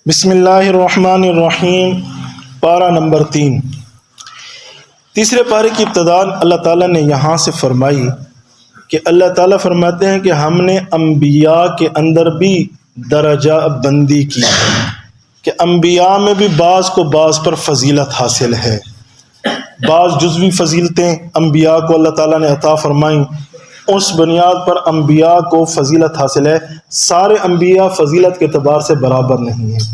بسم اللہ الرحمن الرحیم۔ پارہ نمبر 3۔ تیسرے پارے کی ابتدا اللہ تعالیٰ نے یہاں سے فرمائی کہ اللہ تعالیٰ فرماتے ہیں کہ ہم نے انبیاء کے اندر بھی درجہ بندی کی ہے، کہ انبیاء میں بھی بعض کو بعض پر فضیلت حاصل ہے۔ بعض جزوی فضیلتیں انبیاء کو اللہ تعالیٰ نے عطا فرمائیں، اس بنیاد پر انبیاء کو فضیلت حاصل ہے۔ سارے انبیاء فضیلت کے اعتبار سے برابر نہیں ہیں،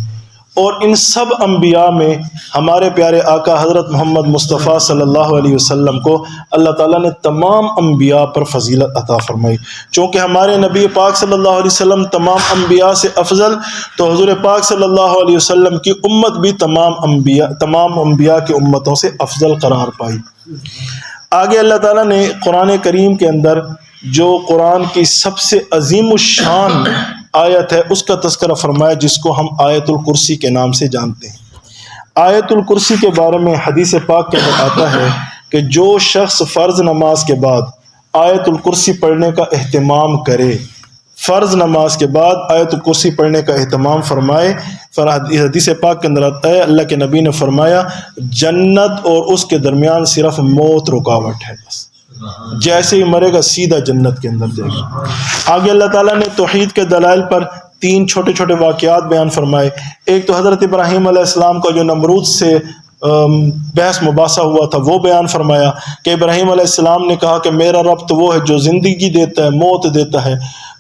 اور ان سب انبیاء میں ہمارے پیارے آقا حضرت محمد مصطفیٰ صلی اللہ علیہ وسلم کو اللہ تعالیٰ نے تمام انبیاء پر فضیلت عطا فرمائی۔ چونکہ ہمارے نبی پاک صلی اللہ علیہ وسلم تمام انبیاء سے افضل، تو حضور پاک صلی اللہ علیہ وسلم کی امت بھی تمام انبیاء کی امتوں سے افضل قرار پائی۔ آگے اللہ تعالیٰ نے قرآن کریم کے اندر جو قرآن کی سب سے عظیم الشان آیت ہے اس کا تذکرہ فرمایا، جس کو ہم آیت الکرسی کے نام سے جانتے ہیں۔ آیت الکرسی کے بارے میں حدیث پاک کے اندر آتا ہے کہ جو شخص فرض نماز کے بعد آیت الکرسی پڑھنے کا اہتمام کرے، فرض نماز کے بعد آیت الکرسی پڑھنے کا اہتمام فرمائے، حدیث پاک کے اندر آتا ہے اللہ کے نبی نے فرمایا جنت اور اس کے درمیان صرف موت رکاوٹ ہے، بس جیسے ہی مرے گا سیدھا جنت کے اندر جائے گا۔ آگے اللہ تعالیٰ نے توحید کے دلائل پر 3 چھوٹے چھوٹے واقعات بیان فرمائے۔ ایک تو حضرت ابراہیم علیہ السلام کا جو نمرود سے بحث مباحثہ ہوا تھا وہ بیان فرمایا کہ ابراہیم علیہ السلام نے کہا کہ میرا رب تو وہ ہے جو زندگی دیتا ہے، موت دیتا ہے،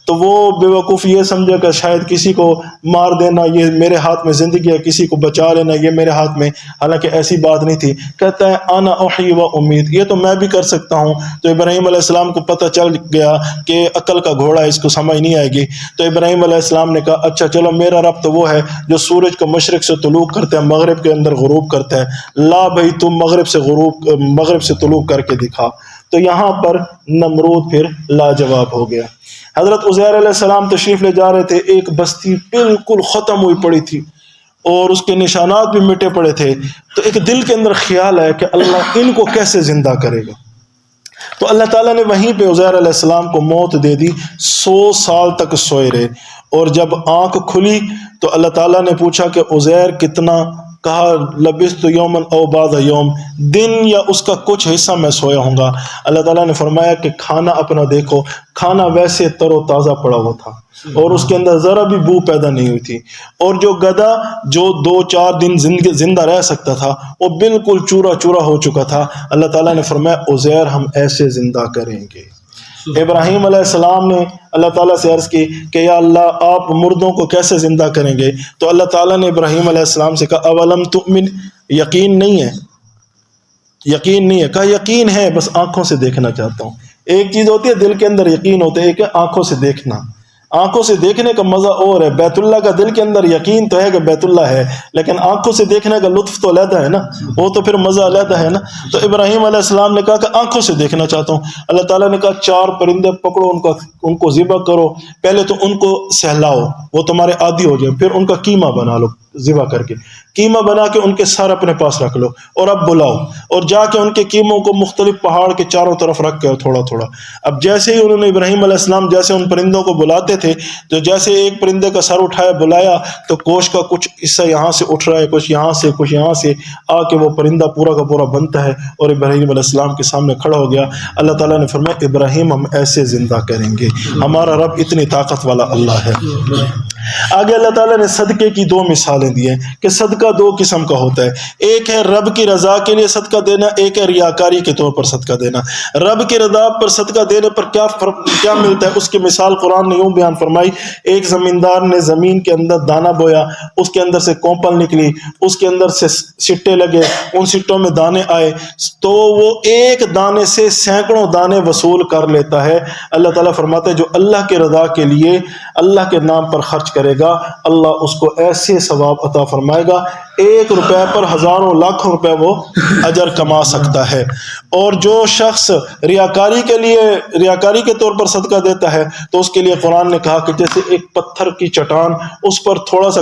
تو وہ بے وقوف یہ سمجھا کہ شاید کسی کو مار دینا یہ میرے ہاتھ میں زندگی ہے، کسی کو بچا لینا یہ میرے ہاتھ میں، حالانکہ ایسی بات نہیں تھی۔ کہتا ہے انا احیی و امید، یہ تو میں بھی کر سکتا ہوں۔ تو ابراہیم علیہ السلام کو پتہ چل گیا کہ عقل کا گھوڑا ہے، اس کو سمجھ نہیں آئے گی۔ تو ابراہیم علیہ السلام نے کہا اچھا چلو، میرا رب تو وہ ہے جو سورج کو مشرق سے طلوع کرتا ہے، مغرب کے اندر غروب کرتا ہے، لا بھائی تم مغرب سے طلوع کر کے دکھا۔ تو یہاں پر نمرود پھر لاجواب ہو گیا۔ حضرت عزیر علیہ السلام تشریف لے جا رہے تھے، ایک بستی بالکل ختم ہوئی پڑی تھی اور اس کے نشانات بھی مٹے پڑے تھے۔ تو ایک دل کے اندر خیال ہے کہ اللہ ان کو کیسے زندہ کرے گا، تو اللہ تعالیٰ نے وہیں پہ عزیر علیہ السلام کو موت دے دی۔ 100 سال تک سوئے رہے، اور جب آنکھ کھلی تو اللہ تعالیٰ نے پوچھا کہ عزیر کتنا؟ کہا لبثت یومن او بعض یوم، دن یا اس کا کچھ حصہ میں سویا ہوں گا۔ اللہ تعالیٰ نے فرمایا کہ کھانا اپنا دیکھو، کھانا ویسے تر و تازہ پڑا ہوا تھا اور اس کے اندر ذرا بھی بو پیدا نہیں ہوئی تھی، اور جو گدھا جو 2-4 دن زندہ رہ سکتا تھا وہ بالکل چورا چورا ہو چکا تھا۔ اللہ تعالیٰ نے فرمایا عزیر ہم ایسے زندہ کریں گے۔ ابراہیم علیہ السلام نے اللہ تعالیٰ سے عرض کی کہ یا اللہ آپ مردوں کو کیسے زندہ کریں گے؟ تو اللہ تعالیٰ نے ابراہیم علیہ السلام سے کہا اولم تؤمن، یقین نہیں ہے؟ یقین نہیں ہے؟ کہا یقین ہے، بس آنکھوں سے دیکھنا چاہتا ہوں۔ ایک چیز ہوتی ہے دل کے اندر یقین ہوتا ہے، ایک ہے آنکھوں سے دیکھنا۔ آنکھوں سے دیکھنے کا مزہ اور ہے، بیت اللہ کا دل کے اندر یقین تو ہے کہ بیت اللہ ہے، لیکن آنکھوں سے دیکھنے کا لطف تو علیحدہ ہے نا، وہ تو پھر مزہ علیحدہ ہے نا۔ تو ابراہیم علیہ السلام نے کہا کہ آنکھوں سے دیکھنا چاہتا ہوں۔ اللہ تعالیٰ نے کہا 4 پرندے پکڑو، ان کو ذبح کرو، پہلے تو ان کو سہلاؤ، وہ تمہارے عادی ہو جائے، پھر ان کا قیمہ بنا لو، ذبح کر کے قیمہ بنا کے ان کے سر اپنے پاس رکھ لو، اور اب بلاؤ، اور جا کے ان کے قیموں کو مختلف پہاڑ کے چاروں طرف رکھ کے تھوڑا تھوڑا۔ اب جیسے ہی انہوں نے ابراہیم علیہ السلام جیسے ان پرندوں کو بلاتے تھے، تو جیسے ایک پرندے کا سر اٹھایا بلایا تو گوشت کا کچھ حصہ یہاں سے اٹھ رہا ہے، کچھ یہاں سے، کچھ یہاں سے، آ کے وہ پرندہ پورا کا پورا بنتا ہے اور ابراہیم علیہ السلام کے سامنے کھڑا ہو گیا۔ اللہ تعالیٰ نے فرمایا ابراہیم ہم ایسے زندہ کریں گے، ہمارا رب اتنی طاقت والا اللہ ہے۔ آگے اللہ تعالیٰ نے صدقے کی 2 مثالیں دی ہیں کہ صدقہ 2 قسم کا ہوتا ہے، ایک ہے رب کی رضا کے لیے صدقہ دینا، ایک ہے ریاکاری کے طور پر صدقہ دینا۔ رب کی رضا پر صدقہ دینے پر کیا ملتا ہے، اس کی مثال قرآن نے یوں بیان فرمائی۔ ایک زمیندار نے زمین کے اندر دانہ بویا، اس کے اندر سے کوپل نکلی، اس کے اندر سے سٹے لگے، ان سٹوں میں دانے آئے، تو وہ ایک دانے سے سینکڑوں دانے وصول کر لیتا ہے۔ اللہ تعالیٰ فرماتا ہے جو اللہ کی رضا کے لیے اللہ کے نام پر خرچ کرے گا، اللہ اس کو ایسے ثواب عطا فرمائے گا، 1 روپے پر ہزاروں لاکھوں روپے وہ اجر کما سکتا ہے۔ اور جو شخص ریاکاری کے طور پر صدقہ دیتا ہے تو اس کے لیے قرآن نے کہا کہ جیسے ایک پتھر کی چٹان، اس پر تھوڑا سا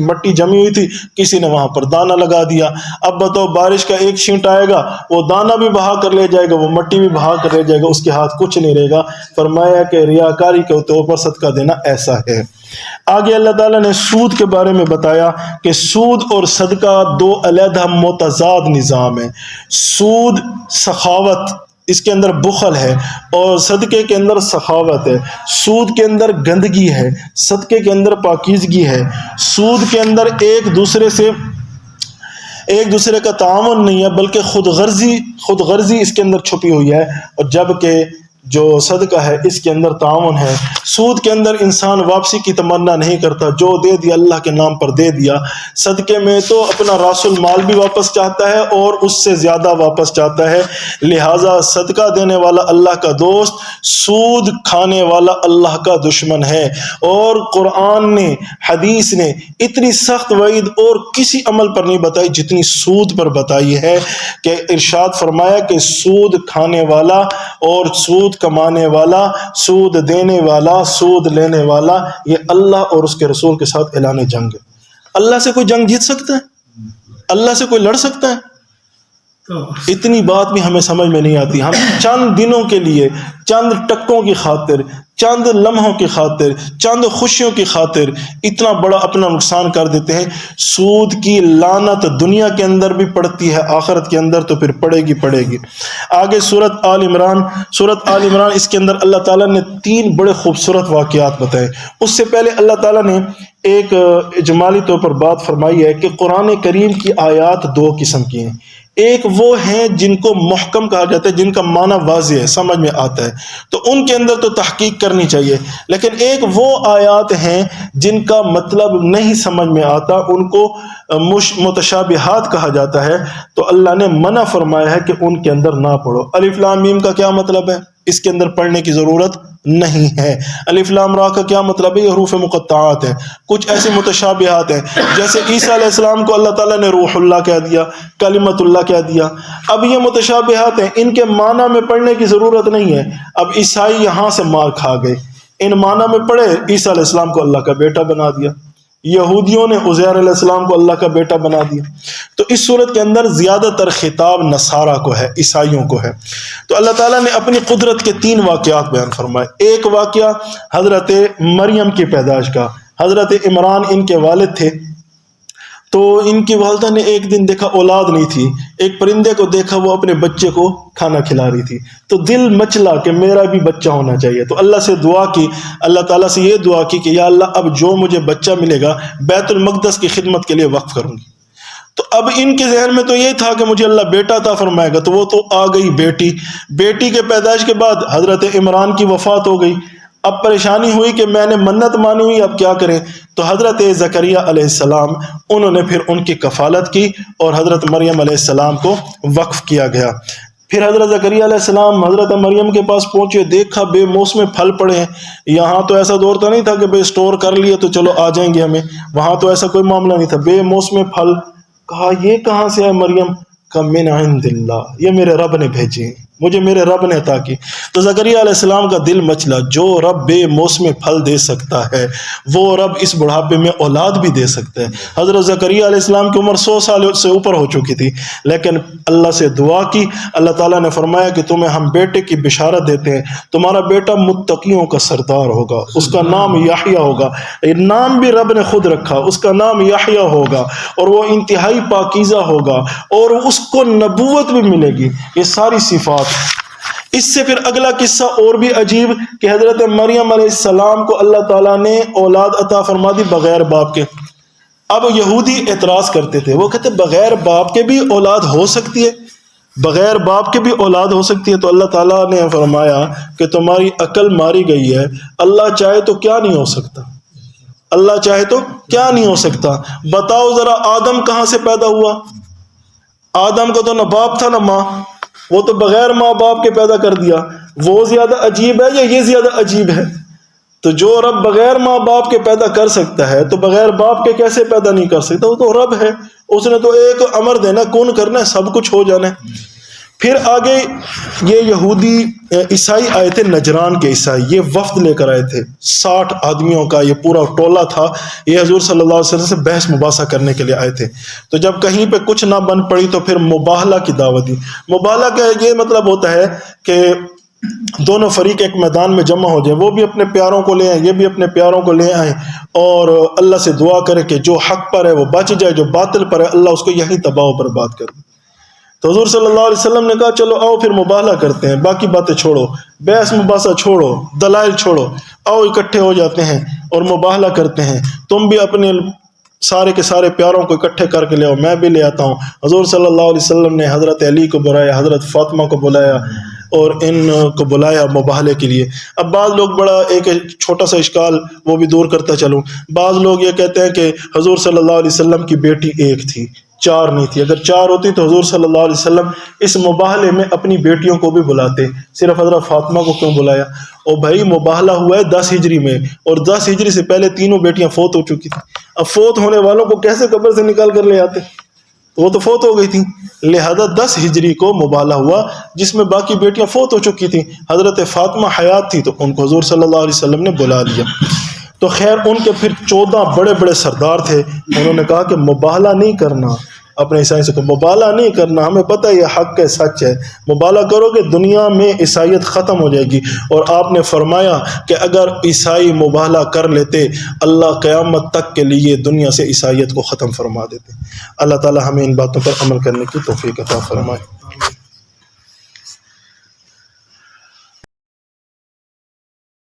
مٹی جمی ہوئی تھی، کسی نے وہاں پر دانہ لگا دیا، اب بتاؤ بارش کا ایک چھینٹ آئے گا، وہ دانہ بھی بہا کر لے جائے گا، وہ مٹی بھی بہا کر لے جائے گا، اس کے ہاتھ کچھ نہیں رہے گا۔ فرمایا کہ ریاکاری کے طور پر صدقہ دینا ایسا ہے۔ آگے اللہ تعالیٰ نے سود کے بارے میں بتایا کہ سود اور صدقہ دو علیحدہ متضاد نظام ہیں۔ سود سخاوت، اس کے اندر بخل ہے، اور صدقے کے اندر سخاوت ہے۔ سود کے اندر گندگی ہے، صدقے کے اندر پاکیزگی ہے۔ سود کے اندر ایک دوسرے کا تعاون نہیں ہے، بلکہ خود غرضی اس کے اندر چھپی ہوئی ہے، اور جبکہ جو صدقہ ہے اس کے اندر تعاون ہے۔ سود کے اندر انسان واپسی کی تمنا نہیں کرتا، جو دے دیا اللہ کے نام پر دے دیا۔ صدقے میں تو اپنا راس المال بھی واپس چاہتا ہے اور اس سے زیادہ واپس چاہتا ہے، لہٰذا صدقہ دینے والا اللہ کا دوست، سود کھانے والا اللہ کا دشمن ہے۔ اور قرآن نے، حدیث نے اتنی سخت وعید اور کسی عمل پر نہیں بتائی جتنی سود پر بتائی ہے، کہ ارشاد فرمایا کہ سود کھانے والا اور سود کمانے والا، سود دینے والا، سود لینے والا، یہ اللہ اور اس کے رسول کے ساتھ اعلان جنگ ہے۔ اللہ سے کوئی جنگ جیت سکتا ہے؟ اللہ سے کوئی لڑ سکتا ہے؟ اتنی بات بھی ہمیں سمجھ میں نہیں آتی۔ ہم چند دنوں کے لیے، چند ٹکوں کی خاطر، چند لمحوں کی خاطر، چند خوشیوں کی خاطر اتنا بڑا اپنا نقصان کر دیتے ہیں۔ سود کی لعنت دنیا کے اندر بھی پڑتی ہے، آخرت کے اندر تو پھر پڑے گی۔ آگے سورۃ آل عمران اس کے اندر اللہ تعالیٰ نے 3 بڑے خوبصورت واقعات بتائے۔ اس سے پہلے اللہ تعالیٰ نے ایک اجمالی طور پر بات فرمائی ہے کہ قرآن کریم کی آیات 2 قسم کی ہیں۔ ایک وہ ہیں جن کو محکم کہا جاتا ہے، جن کا معنی واضح ہے، سمجھ میں آتا ہے، تو ان کے اندر تو تحقیق کرنی چاہیے۔ لیکن ایک وہ آیات ہیں جن کا مطلب نہیں سمجھ میں آتا، ان کو متشابہات کہا جاتا ہے، تو اللہ نے منع فرمایا ہے کہ ان کے اندر نہ پڑھو۔ الف لام میم کا کیا مطلب ہے؟ اس کے اندر پڑھنے کی ضرورت نہیں ہے۔ الف لام را کا کیا مطلب ہے؟ یہ حروف مقطعات ہیں۔ کچھ ایسے متشابہات ہیں، جیسے عیسیٰ علیہ السلام کو اللہ تعالیٰ نے روح اللہ کہہ دیا، کلمت اللہ کہہ دیا۔ اب یہ متشابہات ہیں، ان کے معنی میں پڑھنے کی ضرورت نہیں ہے۔ اب عیسائی یہاں سے مار کھا گئے، ان معنی میں پڑھے، عیسیٰ علیہ السلام کو اللہ کا بیٹا بنا دیا، یہودیوں نے عزیر علیہ السلام کو اللہ کا بیٹا بنا دیا۔ تو اس صورت کے اندر زیادہ تر خطاب نصارہ کو ہے، عیسائیوں کو ہے۔ تو اللہ تعالیٰ نے اپنی قدرت کے 3 واقعات بیان فرمائے۔ ایک واقعہ حضرت مریم کی پیدائش کا۔ حضرت عمران ان کے والد تھے، تو ان کی والدہ نے ایک دن دیکھا اولاد نہیں تھی، ایک پرندے کو دیکھا وہ اپنے بچے کو کھانا کھلا رہی تھی، تو دل مچلا کہ میرا بھی بچہ ہونا چاہیے۔ تو اللہ سے دعا کی، اللہ تعالیٰ سے یہ دعا کی کہ یا اللہ اب جو مجھے بچہ ملے گا بیت المقدس کی خدمت کے لیے وقف کروں گی۔ تو اب ان کے ذہن میں تو یہ تھا کہ مجھے اللہ بیٹا عطا فرمائے گا، تو وہ تو آ گئی بیٹی کے پیدائش کے بعد حضرت عمران کی وفات ہو گئی۔ اب پریشانی ہوئی کہ میں نے منت مانی ہوئی، اب کیا کریں؟ تو حضرت زکریا علیہ السلام، انہوں نے پھر ان کی کفالت کی اور حضرت مریم علیہ السلام کو وقف کیا گیا۔ پھر حضرت زکریا علیہ السلام حضرت مریم کے پاس پہنچے، دیکھا بے موسم پھل پڑے ہیں۔ یہاں تو ایسا دور تو نہیں تھا کہ بے اسٹور کر لیے تو چلو آ جائیں گے ہمیں، وہاں تو ایسا کوئی معاملہ نہیں تھا، بے موسم پھل۔ کہا یہ کہاں سے ہے مریم؟ کہا من عند اللہ، یہ میرے رب نے بھیجے ہیں، مجھے میرے رب نے عطا کی۔ تو زکریا علیہ السلام کا دل مچلا، جو رب بے موسم پھل دے سکتا ہے وہ رب اس بڑھاپے میں اولاد بھی دے سکتا ہے۔ حضرت زکریا علیہ السلام کی عمر 100 سال سے اوپر ہو چکی تھی، لیکن اللہ سے دعا کی، اللہ تعالیٰ نے فرمایا کہ تمہیں ہم بیٹے کی بشارت دیتے ہیں، تمہارا بیٹا متقیوں کا سردار ہوگا، اس کا نام یحییٰ ہوگا۔ نام بھی رب نے خود رکھا، اس کا نام یحییٰ ہوگا، اور وہ انتہائی پاکیزہ ہوگا، اور اس کو نبوت بھی ملے گی۔ یہ ساری صفات۔ اس سے پھر اگلا قصہ اور بھی عجیب کہ حضرت مریم علیہ السلام کو اللہ تعالیٰ نے اولاد عطا فرما دی بغیر باپ کے۔ اب یہودی اعتراض کرتے تھے، وہ کہتے بغیر باپ کے بھی اولاد ہو سکتی ہے، بغیر باپ کے بھی اولاد ہو سکتی ہے۔ تو اللہ تعالیٰ نے فرمایا کہ تمہاری عقل ماری گئی ہے، اللہ چاہے تو کیا نہیں ہو سکتا، اللہ چاہے تو کیا نہیں ہو سکتا۔ بتاؤ ذرا آدم کہاں سے پیدا ہوا؟ آدم کو تو نہ باپ تھا نہ ماں، وہ تو بغیر ماں باپ کے پیدا کر دیا۔ وہ زیادہ عجیب ہے یا یہ زیادہ عجیب ہے؟ تو جو رب بغیر ماں باپ کے پیدا کر سکتا ہے تو بغیر باپ کے کیسے پیدا نہیں کر سکتا؟ وہ تو رب ہے، اس نے تو ایک امر دینا، کون کرنا ہے، سب کچھ ہو جانا ہے۔ پھر آگے یہ یہودی عیسائی آئے تھے، نجران کے عیسائی، یہ وفد لے کر آئے تھے، 60 آدمیوں کا یہ پورا ٹولہ تھا۔ یہ حضور صلی اللہ علیہ وسلم سے بحث مباحثہ کرنے کے لیے آئے تھے۔ تو جب کہیں پہ کچھ نہ بن پڑی تو پھر مباہلہ کی دعوت دی۔ مباہلہ کا یہ مطلب ہوتا ہے کہ دونوں فریق ایک میدان میں جمع ہو جائے، وہ بھی اپنے پیاروں کو لے آئیں، یہ بھی اپنے پیاروں کو لے آئیں، اور اللہ سے دعا کرے کہ جو حق پر ہے وہ بچ جائے، جو باطل پر ہے اللہ اس کو یہیں تباہ و برباد کر دے۔ تو حضور صلی اللہ علیہ وسلم نے کہا چلو آؤ پھر مباہلہ کرتے ہیں، باقی باتیں چھوڑو، بحث مباحثہ چھوڑو، دلائل چھوڑو، آؤ اکٹھے ہو جاتے ہیں اور مباہلہ کرتے ہیں، تم بھی اپنے سارے کے سارے پیاروں کو اکٹھے کر کے لے آؤ، میں بھی لے آتا ہوں۔ حضور صلی اللہ علیہ وسلم نے حضرت علی کو بلایا، حضرت فاطمہ کو بلایا اور ان کو بلایا مباہلے کے لیے۔ اب بعض لوگ بڑا ایک چھوٹا سا اشکال وہ بھی دور کرتا چلوں، بعض لوگ یہ کہتے ہیں کہ حضور صلی اللہ علیہ وسلم کی بیٹی ایک تھی، چار نہیں تھی، اگر چار ہوتی تو حضور صلی اللہ علیہ وسلم اس مباہلے میں اپنی بیٹیوں کو بھی بلاتے، صرف حضرت فاطمہ کو کیوں بلایا؟ اور بھائی مباہلہ ہوا ہے 10 ہجری میں، اور 10 ہجری سے پہلے تینوں بیٹیاں فوت ہو چکی تھیں، اب فوت ہونے والوں کو کیسے قبر سے نکال کر لے آتے؟ وہ تو فوت ہو گئی تھیں، لہذا 10 ہجری کو مباہلہ ہوا جس میں باقی بیٹیاں فوت ہو چکی تھیں، حضرت فاطمہ حیات تھی تو ان کو حضور صلی اللہ علیہ وسلم نے بلا لیا۔ تو خیر ان کے پھر 14 بڑے بڑے سردار تھے، انہوں نے کہا کہ مباہلہ نہیں کرنا، اپنے عیسائی سے مباہلہ نہیں کرنا، ہمیں پتہ ہے یہ حق ہے، سچ ہے، مباہلہ کرو گے دنیا میں عیسائیت ختم ہو جائے گی۔ اور آپ نے فرمایا کہ اگر عیسائی مباہلہ کر لیتے اللہ قیامت تک کے لیے دنیا سے عیسائیت کو ختم فرما دیتے۔ اللہ تعالی ہمیں ان باتوں پر عمل کرنے کی توفیق عطا فرمائے۔